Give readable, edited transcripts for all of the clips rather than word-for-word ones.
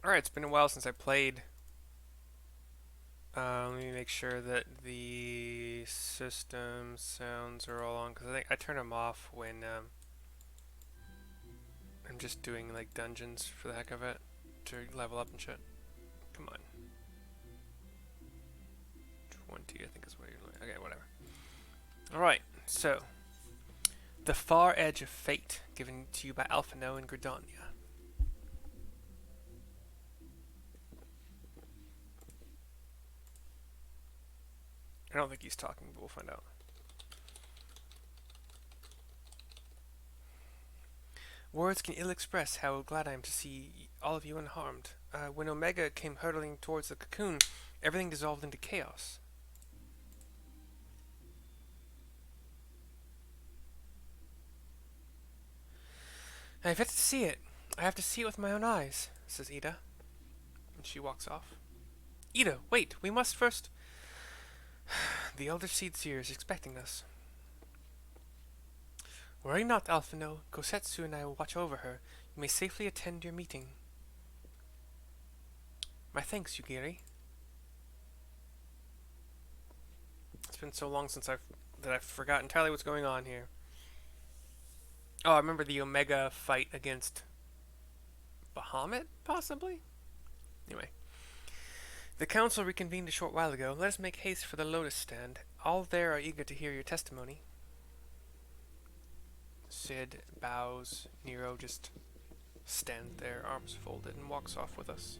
Alright, it's been a while since I played. Let me make sure that the system sounds are all on, because I think I turn them off when I'm just doing like dungeons for the heck of it to level up and shit. Come on. 20, I think is what you're doing. Okay, whatever. Alright, so. The Far Edge of Fate, given to you by Alphino and Gridania. I don't think he's talking, but we'll find out. Words can ill express how glad I am to see all of you unharmed. When Omega came hurtling towards the cocoon, everything dissolved into chaos. I have yet to see it. I have to see it with my own eyes, says Ida. And she walks off. Ida, wait, we must first... The Elder Seed Seer is expecting us. Worry not, Alphino. Kosetsu and I will watch over her. You may safely attend your meeting. My thanks, Yugiri. It's been so long since I've forgot entirely what's going on here. Oh, I remember the Omega fight against Bahamut, possibly? Anyway. The council reconvened a short while ago. Let us make haste for the Lotus Stand. All there are eager to hear your testimony. Sid bows. Nero just stands there, arms folded, and walks off with us.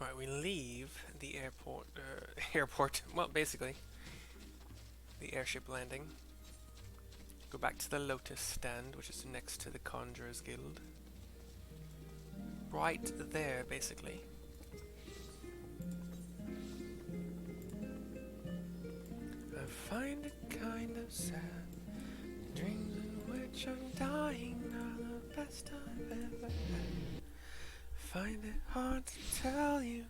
Right, we leave the airport, well, basically, the airship landing. Go back to the Lotus Stand, which is next to the Conjurer's Guild. Right there, basically. I find it kind of sad. The dreams in which I'm dying are the best I've ever had. Find it hard to tell you,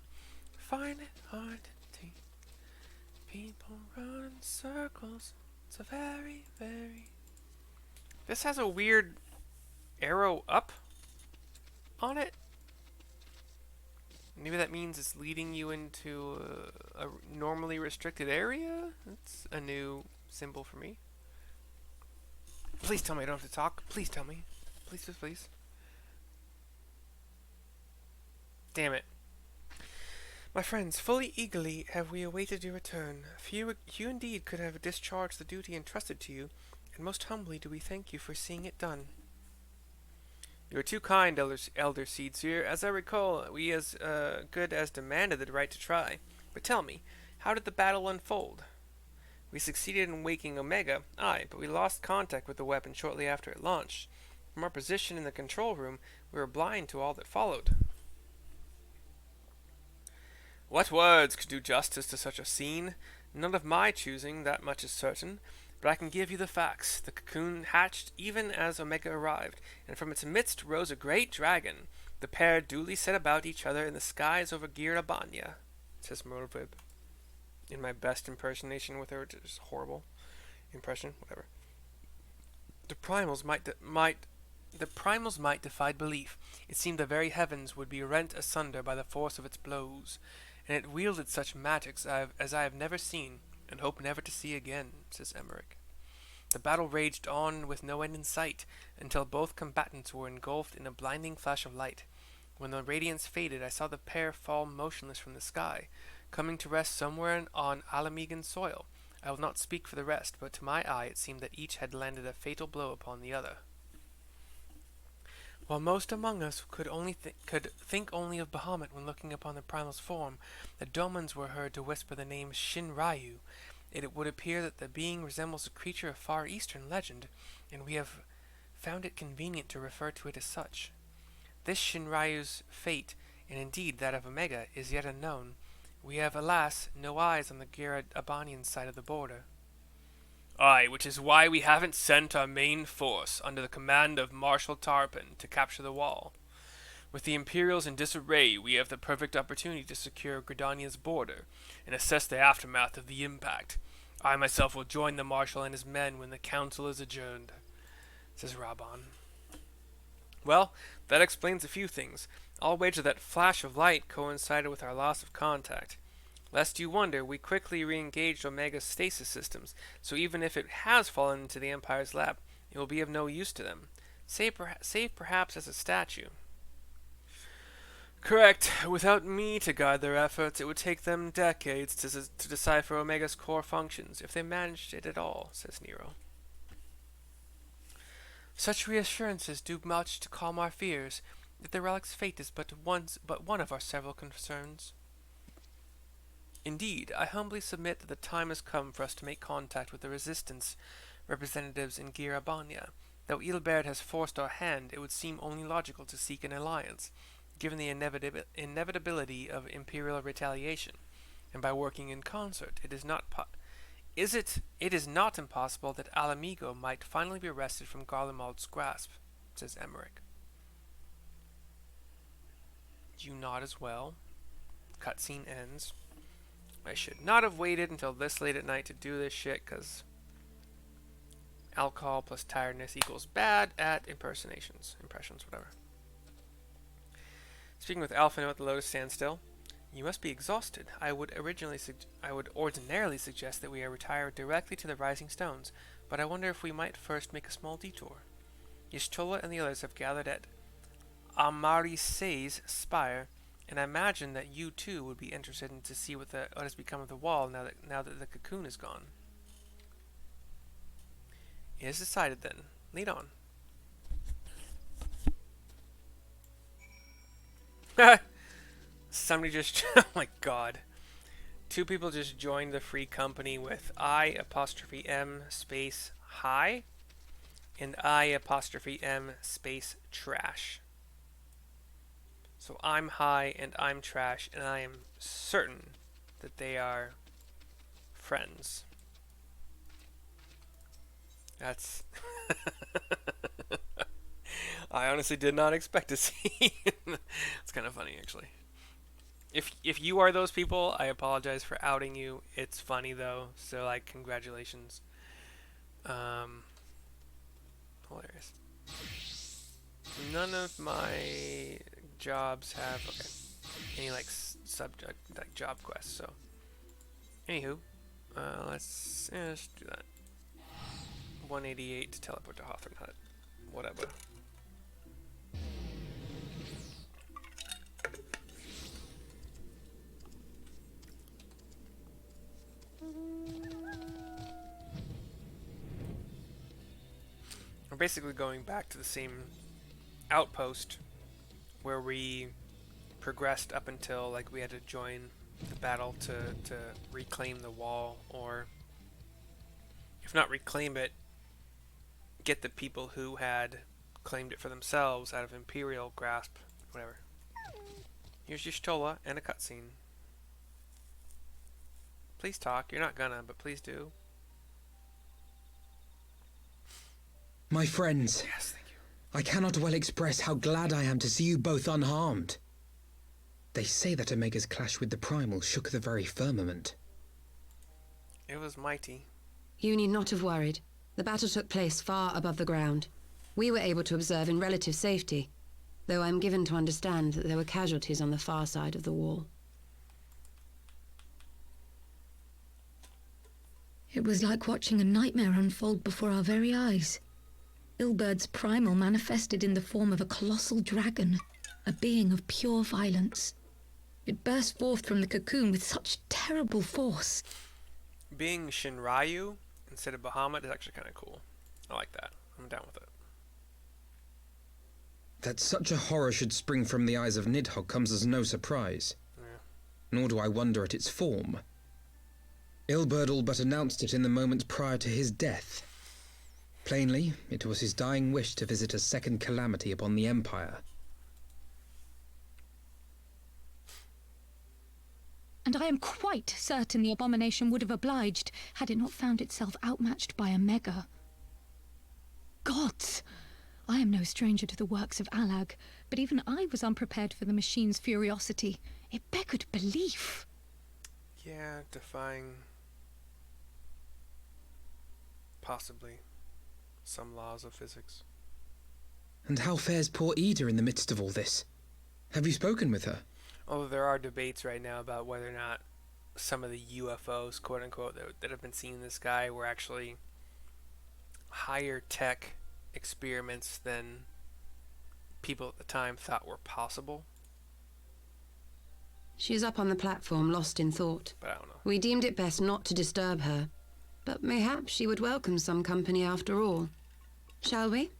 find it hard to think. People run in circles, it's a very, very... This has a weird arrow up on it. Maybe that means it's leading you into a normally restricted area? That's a new symbol for me. Please tell me I don't have to talk. Please tell me. Please, please, please. Damn it. My friends, fully eagerly have we awaited your return. You indeed could have discharged the duty entrusted to you, and most humbly do we thank you for seeing it done. You are too kind, Elder Seedseer. As I recall, we as good as demanded the right to try. But tell me, how did the battle unfold? We succeeded in waking Omega, aye, but we lost contact with the weapon shortly after it launched. From our position in the control room, we were blind to all that followed. What words could do justice to such a scene? None of my choosing, that much is certain. But I can give you the facts. The cocoon hatched even as Omega arrived, and from its midst rose a great dragon. The pair duly set about each other in the skies over Girabanya, says Mervib. In my best impersonation with her, which is horrible impression, whatever. The primals might defied belief. It seemed the very heavens would be rent asunder by the force of its blows, and it wielded such magics as I have never seen, and hope never to see again, says Emmerich. The battle raged on with no end in sight, until both combatants were engulfed in a blinding flash of light. When the radiance faded, I saw the pair fall motionless from the sky, coming to rest somewhere on Alamegan soil. I will not speak for the rest, but to my eye it seemed that each had landed a fatal blow upon the other. While most among us could think only of Bahamut when looking upon the primal's form, the Domans were heard to whisper the name Shinryu. It would appear that the being resembles a creature of Far Eastern legend, and we have found it convenient to refer to it as such. This Shinryu's fate, and indeed that of Omega, is yet unknown. We have, alas, no eyes on the Girabanian side of the border. Aye, which is why we haven't sent our main force under the command of Marshal Tarpon to capture the wall. With the Imperials in disarray, we have the perfect opportunity to secure Gridania's border and assess the aftermath of the impact. I myself will join the Marshal and his men when the council is adjourned, says Raban. Well, that explains a few things. I'll wager that flash of light coincided with our loss of contact. Lest you wonder, we quickly re-engaged Omega's stasis systems, so even if it has fallen into the Empire's lap, it will be of no use to them, save perhaps as a statue. Correct. Without me to guide their efforts, it would take them decades to decipher Omega's core functions, if they managed it at all, says Nero. Such reassurances do much to calm our fears, that the relic's fate is but one of our several concerns. Indeed, I humbly submit that the time has come for us to make contact with the Resistance representatives in Girabania. Though Ilberd has forced our hand, it would seem only logical to seek an alliance, given the inevitability of Imperial retaliation, and by working in concert, it is not impossible that Alamigo might finally be wrested from Garlemald's grasp, says Emmerich. You nod as well. Cutscene ends. I should not have waited until this late at night to do this shit, because alcohol plus tiredness equals bad at impressions, whatever. Speaking with Alphino at the Lotus Standstill, you must be exhausted. I would ordinarily suggest that we retire directly to the Rising Stones, but I wonder if we might first make a small detour. Y'shtola and the others have gathered at Amarisei's spire, and I imagine that you too would be interested to see what has become of the wall now that the cocoon is gone. It is decided then. Lead on. Somebody just... oh my god. Two people just joined the free company with I''M space high and I''M space trash. So I'm high and I'm trash, and I am certain that they are friends. That's... I honestly did not expect to see. It's kind of funny, actually. If you are those people, I apologize for outing you. It's funny, though, so, like, congratulations. Hilarious. None of my jobs have any like subject like job quests. So, anywho, let's do that. 188 to teleport to Hawthorne Hut. Whatever. We're basically going back to the same outpost where we progressed up until like we had to join the battle to reclaim the wall, or if not reclaim it, get the people who had claimed it for themselves out of Imperial grasp, whatever. Here's Y'shtola and a cutscene. Please talk. You're not gonna, but please do. My friends. Yes, thank you. I cannot well express how glad I am to see you both unharmed. They say that Omega's clash with the Primal shook the very firmament. It was mighty. You need not have worried. The battle took place far above the ground. We were able to observe in relative safety, though I'm given to understand that there were casualties on the far side of the wall. It was like watching a nightmare unfold before our very eyes. Ilberd's primal manifested in the form of a colossal dragon, a being of pure violence. It burst forth from the cocoon with such terrible force. Being Shinryu instead of Bahamut is actually kind of cool. I like that. I'm down with it. That such a horror should spring from the eyes of Nidhogg comes as no surprise. Yeah. Nor do I wonder at its form. Ilberd all but announced it in the moments prior to his death. Plainly, it was his dying wish to visit a second calamity upon the Empire. And I am quite certain the abomination would have obliged had it not found itself outmatched by Omega. Gods! I am no stranger to the works of Allag, but even I was unprepared for the machine's furiosity. It beggared belief. Yeah, defying Possibly. Some laws of physics. And how fares poor Ida in the midst of all this? Have you spoken with her? Although there are debates right now about whether or not some of the UFOs, quote unquote, that have been seen in the sky were actually higher tech experiments than people at the time thought were possible. She's up on the platform, lost in thought. But I don't know. We deemed it best not to disturb her, but mayhap she would welcome some company after all. Shall we?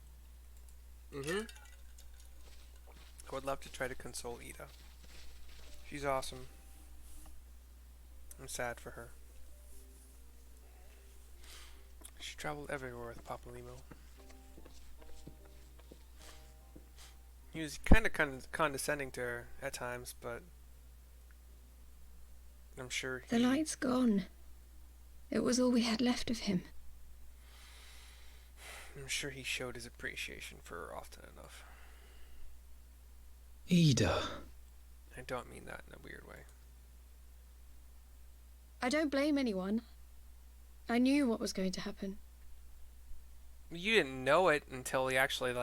I would love to try to console Ida. She's awesome. I'm sad for her. She traveled everywhere with Papa Limo. He was kind of condescending to her at times, but I'm sure The light's gone. It was all we had left of him. I'm sure he showed his appreciation for her often enough. Ida. I don't mean that in a weird way. I don't blame anyone. I knew what was going to happen. You didn't know it until he actually,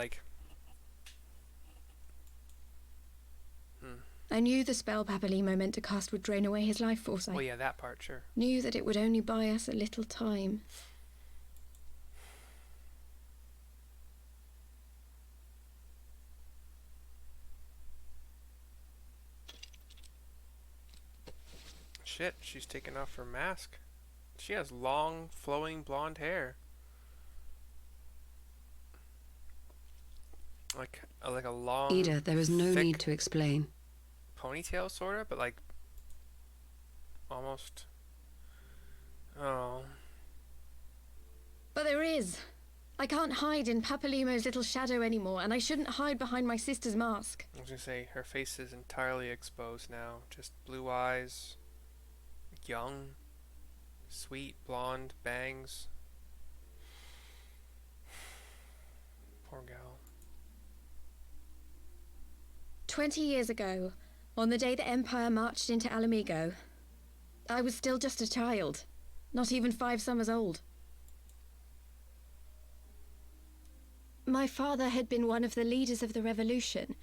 I knew the spell Papalimo meant to cast would drain away his life force. Well, yeah, that part, sure. Knew that it would only buy us a little time. Shit, she's taken off her mask. She has long, flowing blonde hair. Like a long, Ida, there is no thick need to explain. ponytail, sort of, but like almost. Oh, But there is. I can't hide in Papalimo's little shadow anymore, and I shouldn't hide behind my sister's mask. I was gonna say her face is entirely exposed now. Just blue eyes, young, sweet, blonde bangs. Poor gal. 20 years ago, on the day the Empire marched into Alamigo, I was still just a child, not even 5 summers old. My father had been one of the leaders of the revolution.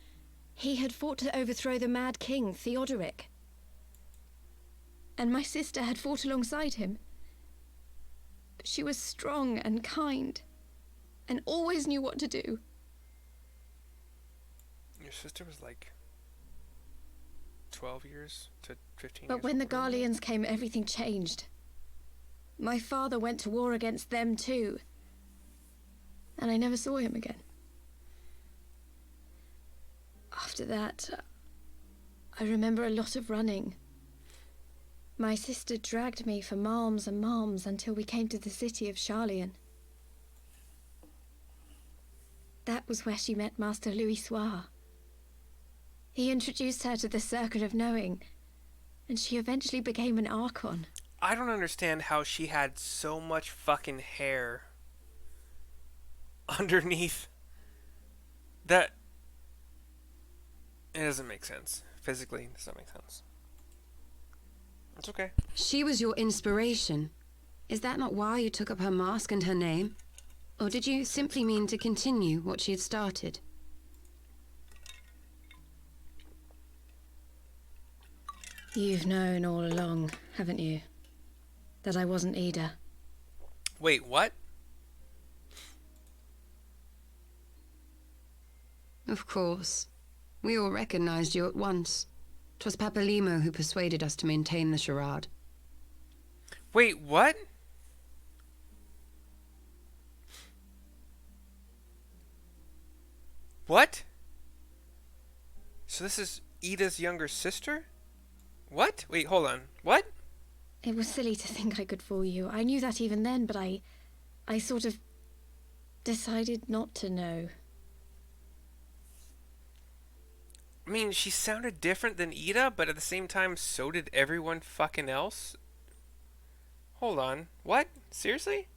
He had fought to overthrow the mad king, Theodoric. And my sister had fought alongside him. But she was strong and kind, and always knew what to do. Your sister was like 12 years to 15 years But when the older than you? Garleans came, everything changed. My father went to war against them too. And I never saw him again. After that, I remember a lot of running. My sister dragged me for malms and malms until we came to the city of Charlian. That was where she met Master Louis Soir. He introduced her to the Circle of Knowing, and she eventually became an Archon. I don't understand how she had so much fucking hair underneath that. It doesn't make sense. Physically, it doesn't make sense. It's okay. She was your inspiration. Is that not why you took up her mask and her name? Or did you simply mean to continue what she had started? You've known all along, haven't you? That I wasn't Ida. Wait, what? Of course. We all recognized you at once. 'Twas Papalimo who persuaded us to maintain the charade. Wait, what? What? So this is Ida's younger sister? What? Wait, hold on. What? It was silly to think I could fool you. I knew that even then, but I sort of decided not to know. I mean, she sounded different than Ida, but at the same time, so did everyone fucking else. Hold on. What? Seriously?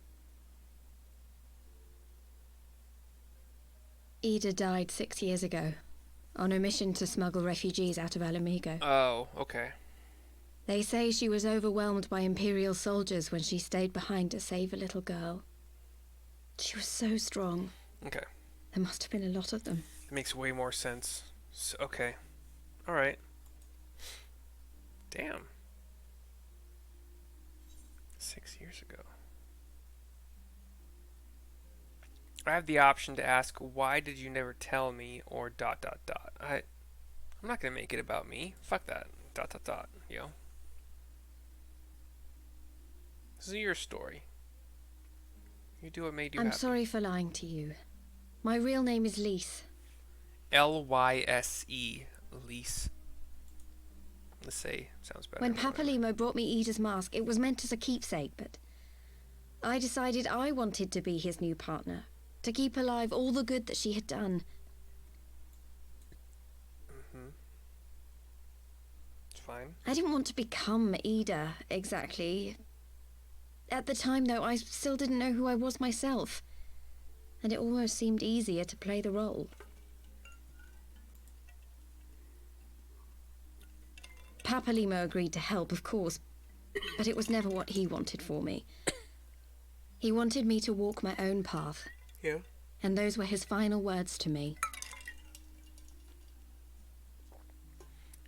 Ida died 6 years ago, on a mission to smuggle refugees out of Alamigo. Oh, okay. They say she was overwhelmed by Imperial soldiers when she stayed behind to save a little girl. She was so strong. Okay. There must have been a lot of them. It makes way more sense. So, okay. Alright. Damn. 6 years ago. I have the option to ask, why did you never tell me, or ... I'm not gonna make it about me. Fuck that. ... Yo. This is your story. You do what made you I'm happy. sorry for lying to you. My real name is Lise. Lyse. Lise. Let's say, sounds better. When Papalimo brought me Ida's mask, it was meant as a keepsake, but I decided I wanted to be his new partner, to keep alive all the good that she had done. It's fine. I didn't want to become Ida, exactly. At the time, though, I still didn't know who I was myself, and it almost seemed easier to play the role. Papalimo agreed to help, of course, but it was never what he wanted for me. He wanted me to walk my own path, Yeah. and those were his final words to me.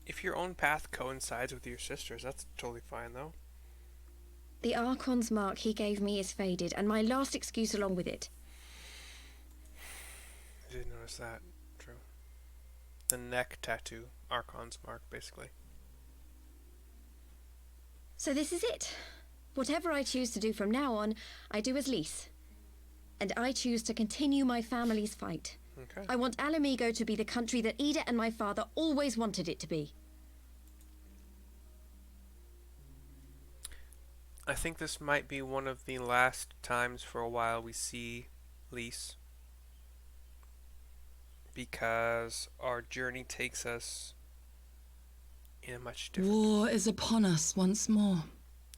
If your own path coincides with your sister's, that's totally fine, though. The Archon's mark he gave me is faded, and my last excuse along with it. I did notice that. True. The neck tattoo. Archon's mark, basically. So this is it. Whatever I choose to do from now on, I do as Lise. And I choose to continue my family's fight. Okay. I want Alamigo to be the country that Ida and my father always wanted it to be. I think this might be one of the last times for a while we see Lise. Because our journey takes us in a much different... War is upon us once more.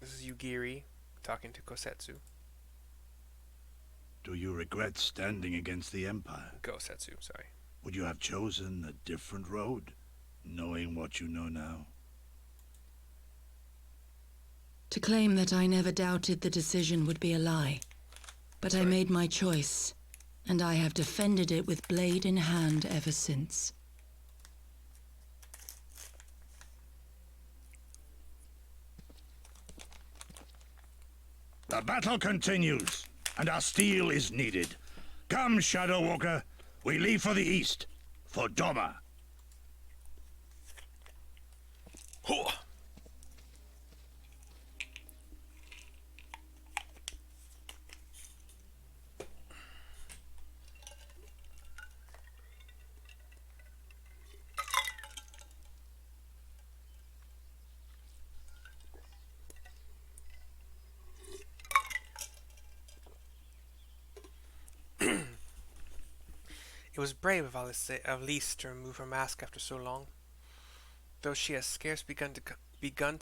This is Yugiri talking to Kosetsu. Do you regret standing against the Empire? Gosetsu, sorry. Would you have chosen a different road, knowing what you know now? To claim that I never doubted the decision would be a lie. But I made my choice, and I have defended it with blade in hand ever since. The battle continues, and our steel is needed. Come, Shadow Walker, we leave for the east, for Doma. Huh. It was brave of Lise to remove her mask after so long, though she has scarce begun to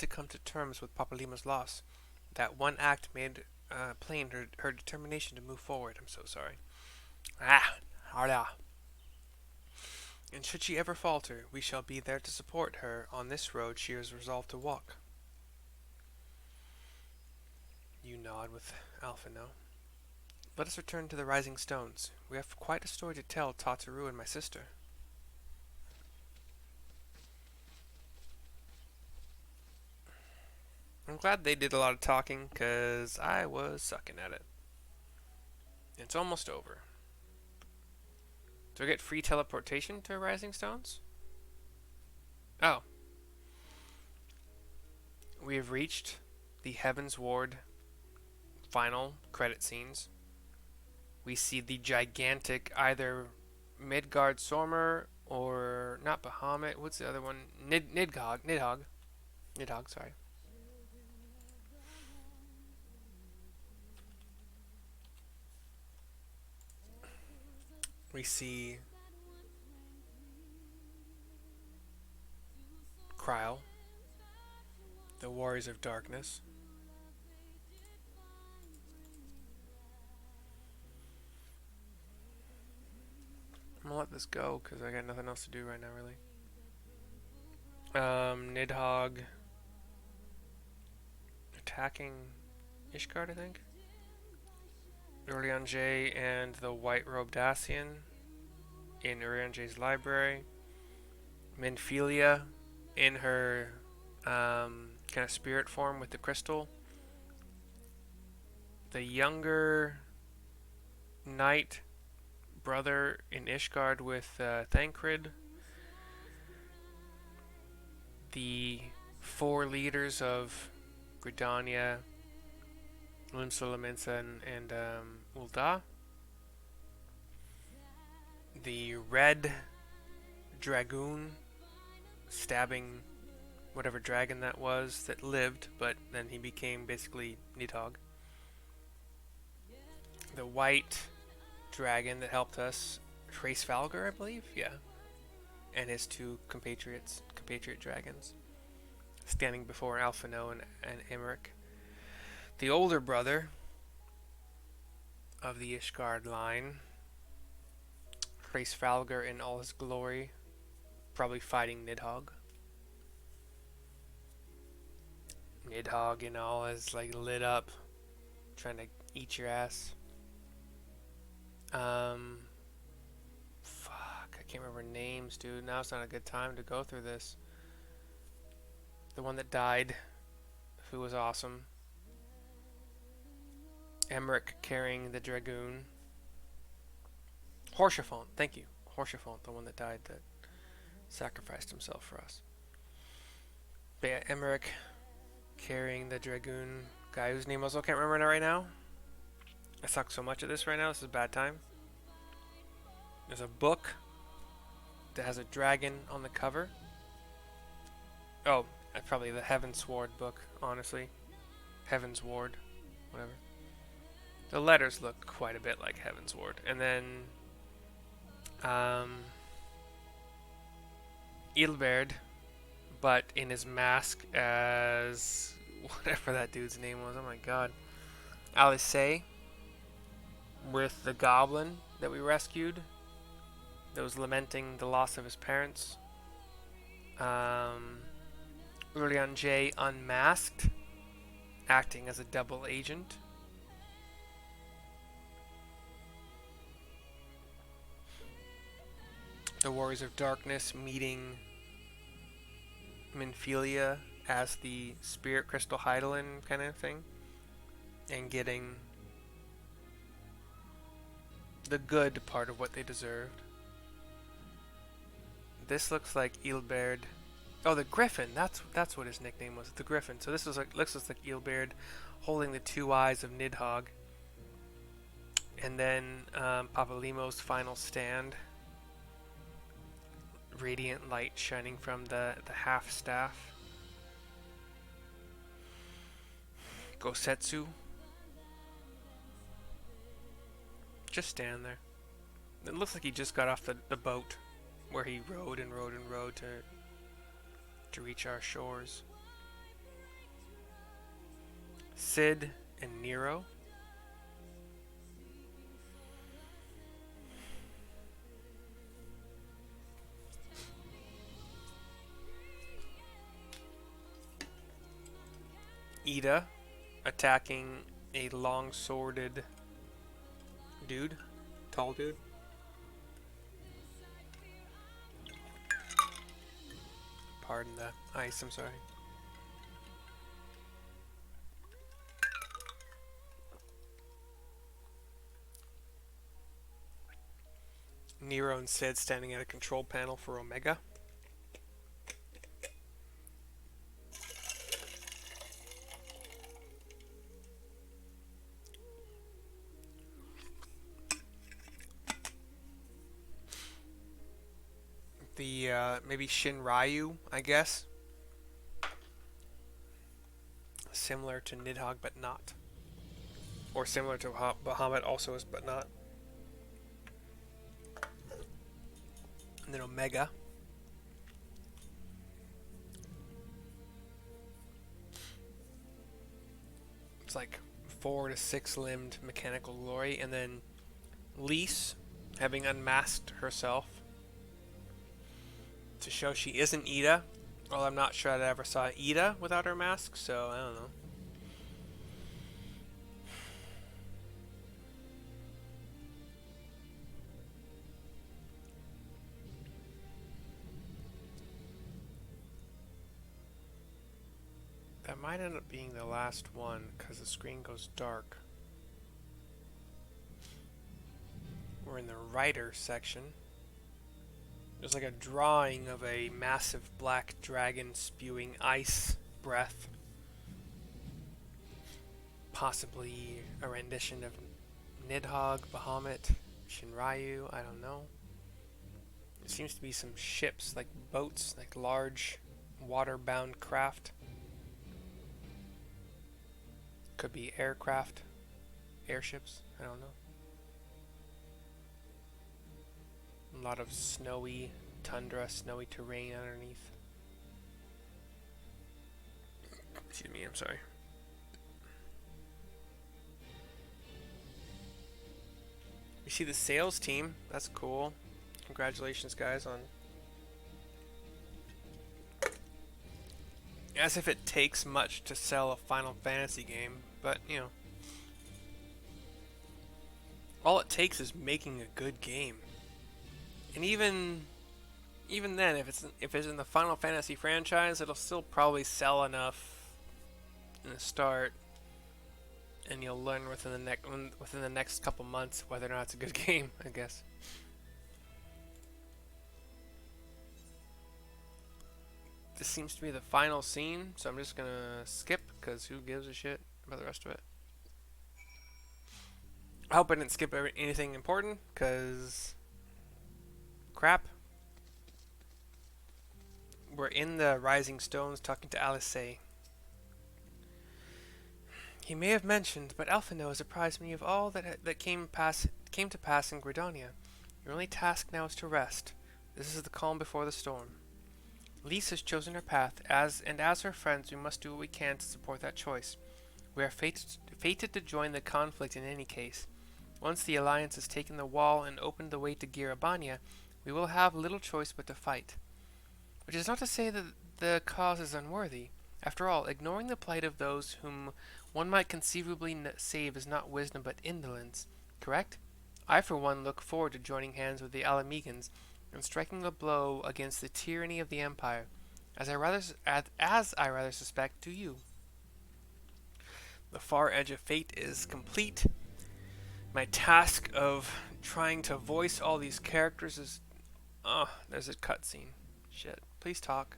come to terms with Papalimo's loss. That one act made plain her determination to move forward. I'm so sorry. And should she ever falter, we shall be there to support her on this road she is resolved to walk. You nod with Alpha, no? Let us return to the Rising Stones. We have quite a story to tell Tataru and my sister. I'm glad they did a lot of talking, because I was sucking at it. It's almost over. Do I get free teleportation to Rising Stones? Oh. We have reached the Heaven's Ward final credit scenes. We see the gigantic either Midgard Sormer or not Bahamut. What's the other one? Nidhogg, sorry. We see Kryl, the Warriors of Darkness. I'm gonna let this go because I got nothing else to do right now, really. Nidhogg attacking Ishgard, I think. Urianger and the White-Robed Dacian in Urianger's library. Minfilia in her kind of spirit form with the crystal. The younger knight brother in Ishgard with Thancred. The 4 leaders of Gridania, Limsa, and Ul'dah. The red dragoon stabbing whatever dragon that was that lived, but then he became basically Nidhogg. The white dragon that helped us, Hraesvalgr, I believe, yeah, and his 2 compatriot dragons, standing before Alphino and Emmerich. The older brother of the Ishgard line, Hraesvalgr in all his glory, probably fighting Nidhogg. Nidhogg in all his like lit up, trying to eat your ass. Fuck, I can't remember names, dude. Now it's not a good time to go through this. The one that died, who was awesome. Emmerich carrying the dragoon. Haurchefant, thank you. Haurchefant, the one that died, that sacrificed himself for us. But yeah, Emmerich carrying the dragoon. Guy whose name I also can't remember right now. I suck so much at this right now. This is a bad time. There's a book that has a dragon on the cover. Oh, probably the Heavensward book, honestly. Heavensward, whatever. The letters look quite a bit like Heavensward. And then Ilberd, but in his mask as whatever that dude's name was. Oh my god. Alice, with the goblin that we rescued, that was lamenting the loss of his parents. Urianger unmasked, acting as a double agent. The Warriors of Darkness meeting Minfilia as the Spirit Crystal Hydaelyn kind of thing, and getting the good part of what they deserved. This looks like Ilberd. Oh, the Griffin. That's what his nickname was. The Griffin. So this looks like Ilberd holding the 2 eyes of Nidhogg. And then Papalymo's final stand. Radiant light shining from the half staff. Gosetsu. Just stand there. It looks like he just got off the boat where he rowed and rowed and rowed to reach our shores. Cid and Nero. Ida attacking a long-sworded dude. Tall dude. Pardon the ice, I'm sorry. Nero and Cid standing at a control panel for Omega. The maybe Shinryu, I guess. Similar to Nidhogg, but not. Or similar to Bahamut, also is, but not. And then Omega. It's like 4 to 6 limbed mechanical glory, and then Lys having unmasked herself to show she isn't Ida. Well, I'm not sure that I ever saw Ida without her mask, so I don't know. might end up being the last one because the screen goes dark. We're in the writer section. There's like a drawing of a massive black dragon spewing ice breath. Possibly a rendition of Nidhogg, Bahamut, Shinryu, I don't know. There seems to be some ships, like boats, like large water-bound craft. Could be aircraft, airships, I don't know. A lot of snowy tundra, snowy terrain underneath. Excuse me, I'm sorry. We see the sales team. That's cool. Congratulations, guys, on... As if it takes much to sell a Final Fantasy game, but, you know. All it takes is making a good game. And even then, if it's in the Final Fantasy franchise, it'll still probably sell enough in the start, and you'll learn within the next couple months whether or not it's a good game, I guess. This seems to be the final scene, so I'm just gonna skip because who gives a shit about the rest of it? I hope I didn't skip anything important, because crap. We're in the Rising Stones talking to Alice. He may have mentioned, but Elfino has apprised me of all that came to pass in Gridania. Your only task now is to rest. This is the calm before the storm. Lise has chosen her path, as her friends, we must do what we can to support that choice. We are fated to join the conflict in any case. Once the Alliance has taken the wall and opened the way to Girabania, we will have little choice but to fight. Which is not to say that the cause is unworthy. After all, ignoring the plight of those whom one might conceivably save is not wisdom but indolence, correct? I for one look forward to joining hands with the Alamegans and striking a blow against the tyranny of the Empire, as I rather suspect do you. The far edge of fate is complete. My task of trying to voice all these characters is... Oh, there's a cutscene. Shit. Please talk.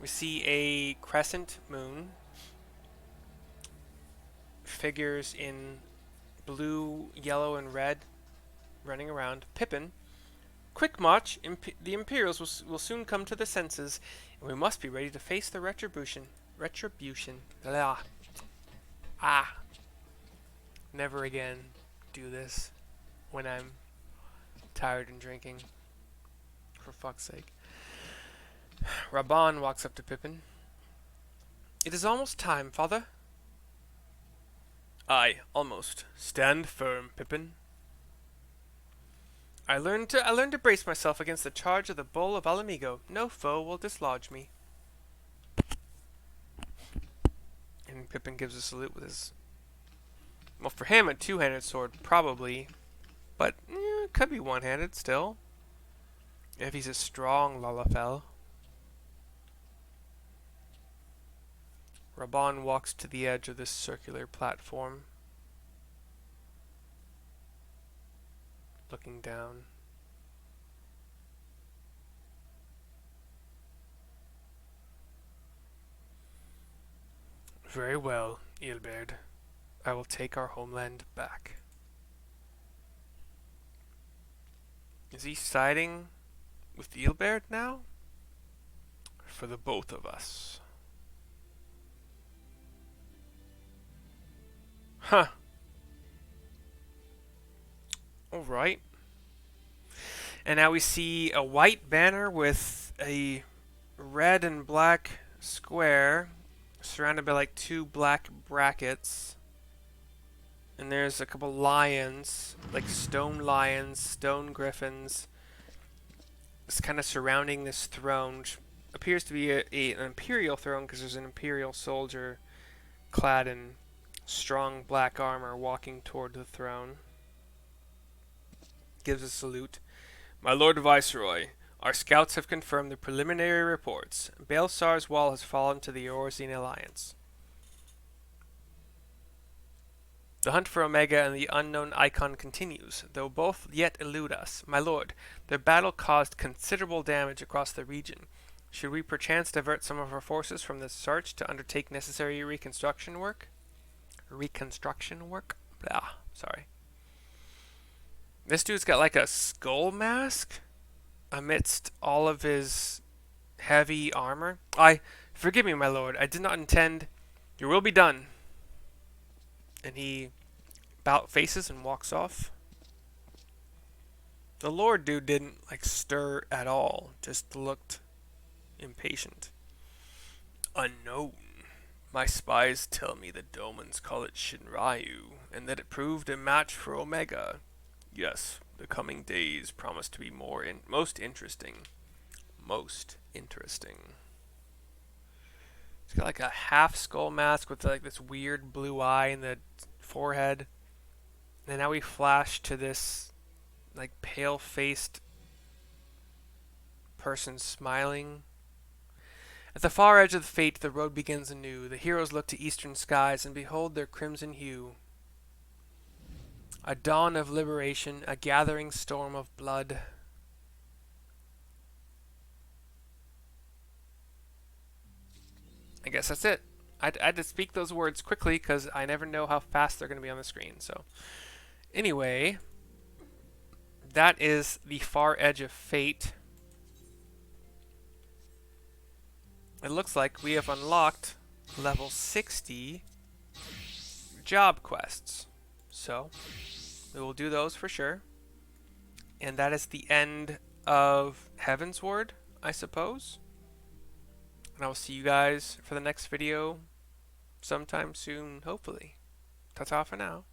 We see a crescent moon. Figures in blue, yellow, and red running around. Pippin. Quick march. The Imperials will soon come to their senses, and we must be ready to face the retribution. Blah. Ah. Never again do this when I'm tired and drinking. For fuck's sake. Raban walks up to Pippin. It is almost time, father. Aye, almost. Stand firm, Pippin. I learned to brace myself against the charge of the Bull of Alamigo. No foe will dislodge me. And Pippin gives a salute with his... Well, for him, a two-handed sword, probably. But, could be one-handed still. If he's a strong Lalafell. Raban walks to the edge of this circular platform, looking down. Very well, Ilberd. I will take our homeland back. Is he siding with Ilberd now? For the both of us. Huh. Alright. And now we see a white banner with a red and black square surrounded by like two black brackets. And there's a couple lions, like stone lions, stone griffins. It's kind of surrounding this throne, which appears to be an imperial throne because there's an imperial soldier clad in strong black armor walking toward the throne. Gives a salute. My Lord Viceroy, Our scouts have confirmed the preliminary reports. Baelsar's wall has fallen to the Eorzean Alliance. The hunt for Omega and the unknown Icon continues, though both yet elude us. My lord, their battle caused considerable damage across the region. Should we perchance divert some of our forces from this search to undertake necessary reconstruction work? Blah, sorry. This dude's got like a skull mask amidst all of his heavy armor. Forgive me, my lord, I did not intend... Your will be done. And he about faces and walks off. The Lord dude didn't like stir at all, just looked impatient. Unknown. My spies tell me the Domans call it Shinryu, and that it proved a match for Omega. Yes, the coming days promise to be most interesting. Most interesting. He's got like a half skull mask with like this weird blue eye in the forehead. And now we flash to this like pale-faced person smiling. At the far edge of the fate, the road begins anew. The heroes look to eastern skies and behold their crimson hue. A dawn of liberation, a gathering storm of blood. I guess that's it. I had to speak those words quickly because I never know how fast they're going to be on the screen. So, anyway, that is the far edge of fate. It looks like we have unlocked level 60 job quests. So, we will do those for sure. And that is the end of Heavensward, I suppose. And I will see you guys for the next video sometime soon, hopefully. Ta-ta for now.